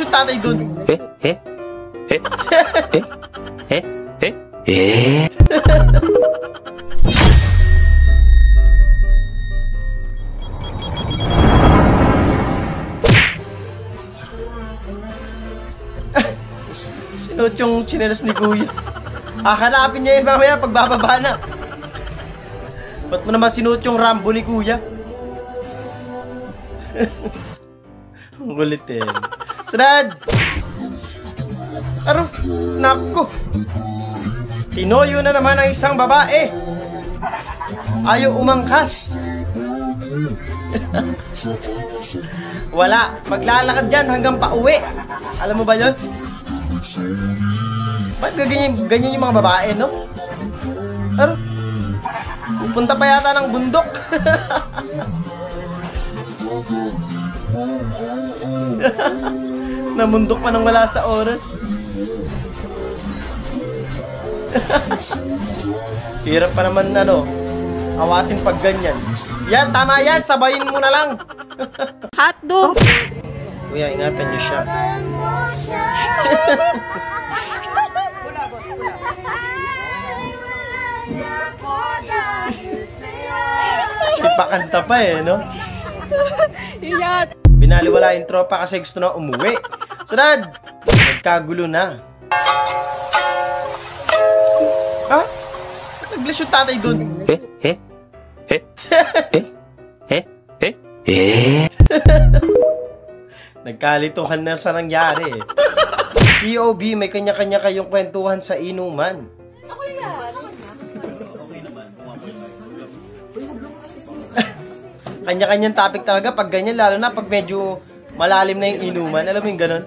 yung tatay doon. Sinuot yung tsinelas ni Kuya. Hahanapin niya yun mamaya pagbababa na. Ba't mo naman sinuot yung Rambo ni Kuya? Ang kulit eh. Sunod! Aro, nako. Tinoyo na naman ang isang babae. Ayaw umangkas. Wala, maglalakad dyan hanggang pauwi. Alam mo ba yun? Ba't ganyan yung mga babae, no? Aro, pupunta pa yata ng bundok. Namundok pa nang wala sa oras. Hirap pa naman awatin pag ganyan. Yan, tama yan, sabayin mo na lang. Hotdog! Kuya, ingatan niyo siya. Ipakanta pa eh, no? Iyan! Binaliwala yung tropa kasi gusto na umuwi. Sunod! Nagkagulo na. Ha? Nag-bless yung tatay doon. Nagkalituhan na sa nangyari. POV, may kanya-kanya kayong kwentuhan sa inuman. Kanya-kanyang topic talaga pag ganyan, lalo na pag medyo malalim na yung inuman. Alam mo yung ganun?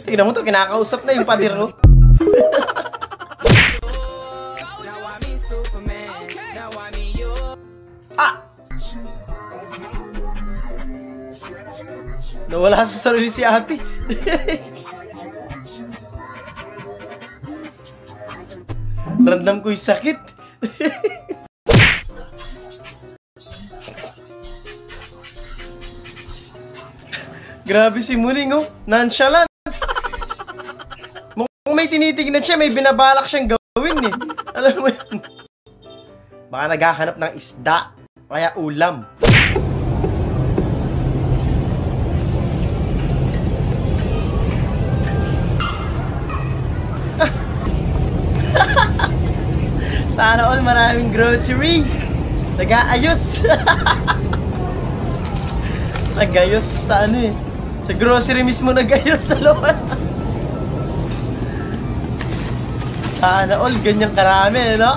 Tignan mo to, kinakausap na yung pader, no? Ah! Nawala sa sarili si ate. Randam ko yung sakit. Grabe si Muling, oh. Nonchalant. Mukhang may tinitignan siya, may binabalak siyang gawin, eh. Alam mo yun? Baka naghahanap ng isda, kaya ulam. Sana all maraming grocery. Nag-aayos. Nag-ayos sa ano eh. Sa grocery mismo nag-ayos sa loob. Sana all ganyan karami, no?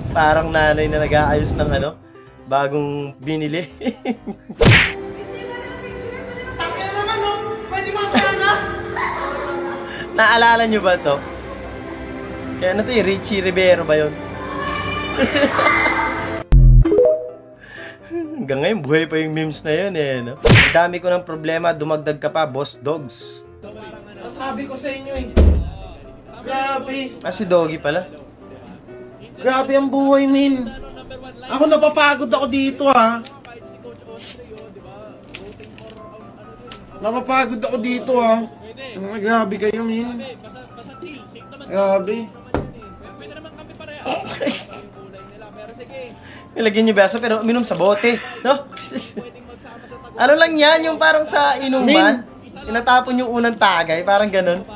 Parang nanay na nag-aayos ng bagong binili. Takya naman, no? Pwede mamaya na. Naalala nyo ba to? Kaya ano to eh, Richie Rivero ba yun? Hanggang ngayon, buhay pa yung memes na yun eh, no? Ang dami ko ng problema, dumagdag ka pa, Boss Dogs. Sabi ko sa inyo eh. Grabe. Ah, si Doggy pala. Grabe ang buhay, min. Ako napapagod ako dito, ha. Napapagod ako dito, ha. Grabe kayo, min. Grabe. Nilagyan nyo beso pero uminom sa bote, no? Ano lang yan, yung parang sa inuman, tinatapon yung unang tagay, parang ganun.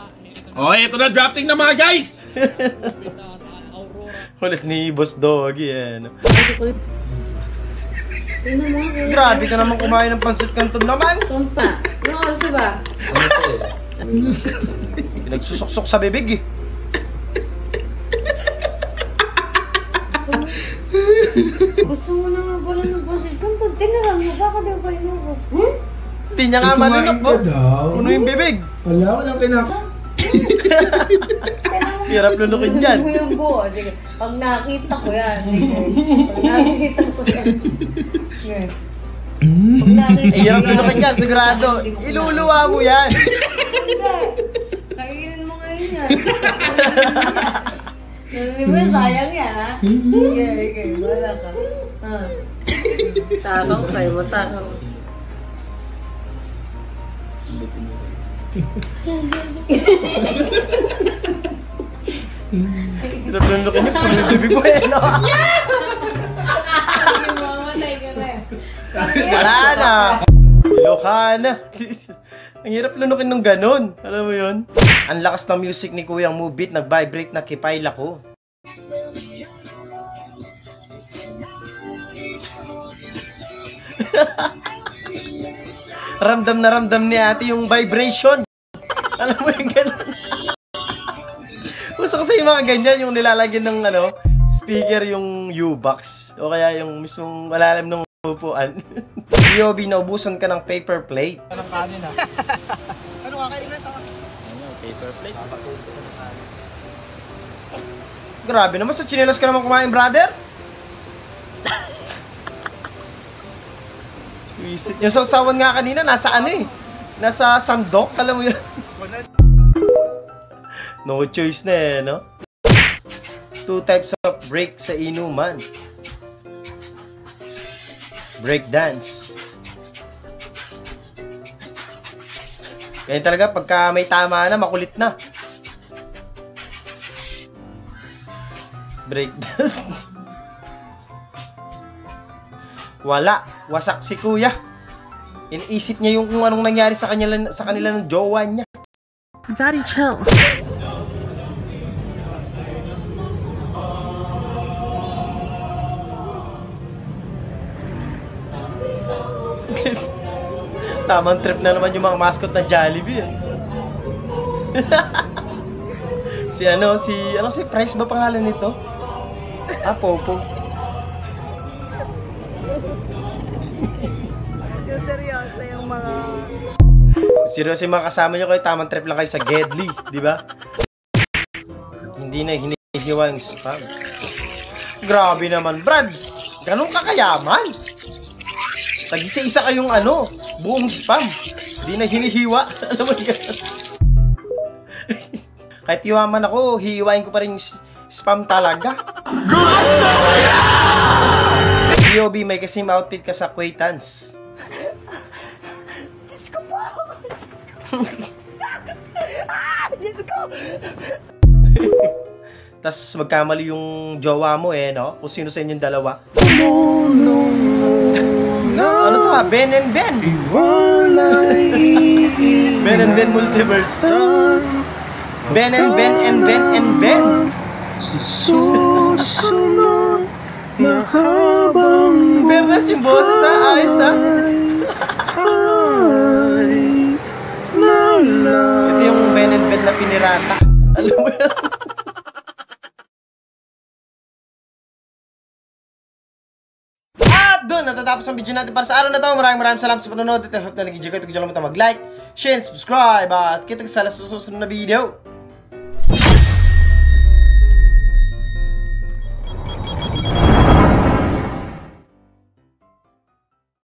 Oh, ito na, drafting na mga guys! Ulit ni Boss Doggy, no? Grabe ka naman kumain ng pancit canton naman. Tumpa. Anong oras na ba? Pinagsusuksok sa bibig, eh. Gusto mo naman pala ng pancit canton. Tinalang mo, baka daw pa inubo. Hindi niya nga malunok, oh. Puno yung bibig. Wala, walang pinaka. Hirap lunukin yan. Mo yung buo. Sige. Pag nakita ko yan. Sige. Pag nakita ko yan. Sige. Pag nakita ko Hirap lunukin yan, sigurado. Iluluwa mo yan. Hindi. Kainin mo ngayon yan. Nalili mo, sayang yan, ha? Sige, sige. Wala ka. Ha? Takang kayo, matakang. Pinaplanlokin niyo, puno yung bibig ko eh, no? Mamatay ka na. Wala na! Ilokana! Ang hirap lunukin ng ganon. Alam mo yun? Ang lakas ng music ni Kuyang Mubit, nag-vibrate na kipayla ko. Ramdam na ramdam ni ate yung vibration. Alam mo yung ganon? Gusto kasi yung mga ganyan, yung nilalagyan ng speaker yung U-box. O kaya yung mismong malalim ng upuan. POV, naubusan ka ng paper plate. Anong kanin ha? Ano kakainin ito? Paper plate. Grabe naman, sa chinelas ka naman kumain, brother. Visit yung sausawan nga kanina, nasa nasa sandok, alam mo yun. No choice na eh, no? 2 types of break sa inuman. Break dance. Ganyan talaga, pagka may tama na, makulit na. Break dance. Wala, wasak si kuya. Iniisip niya yung kung anong nangyari sa kanila ng jowa niya. Daddy, chill. Tamang trip na naman yung mga mascot na Jollibee. Si Price ba pangalan nito? Popo. Yung seryoso yung mga... Seryoso yung mga kasama nyo kayo, tamang trip lang kayo sa Gedli, di ba? Hindi na hinihiwa yung spam. Grabe naman, Brad! Ganun ka kayaman? Tag-isa-isa kayong buong spam. Hindi na hinihiwa. Alam mo gano'n? Kahit yumaman ako, hihiwain ko pa rin yung spam talaga. Gusto yan! POV, may kasim outfit ka sa acquaintance. Diyos ko po! Diyos ko! Tas magkamali yung jowa mo no? Kung sino sa inyong dalawa. Ano to ha? Ben and Ben! Ben and Ben Multiverse. Ben and Ben and Ben and Ben. Susunod na habang Fairness yung boses ha? Ayos ha? Ito yung Ben and Ben na pinirata. Alam mo yan? Doon, natatapos ang video natin para sa araw na to. Maraming salamat sa panonood. At I hope na nag-enjoy kayo. Huwag mag-like, share, and subscribe. At kita sa susunod na video.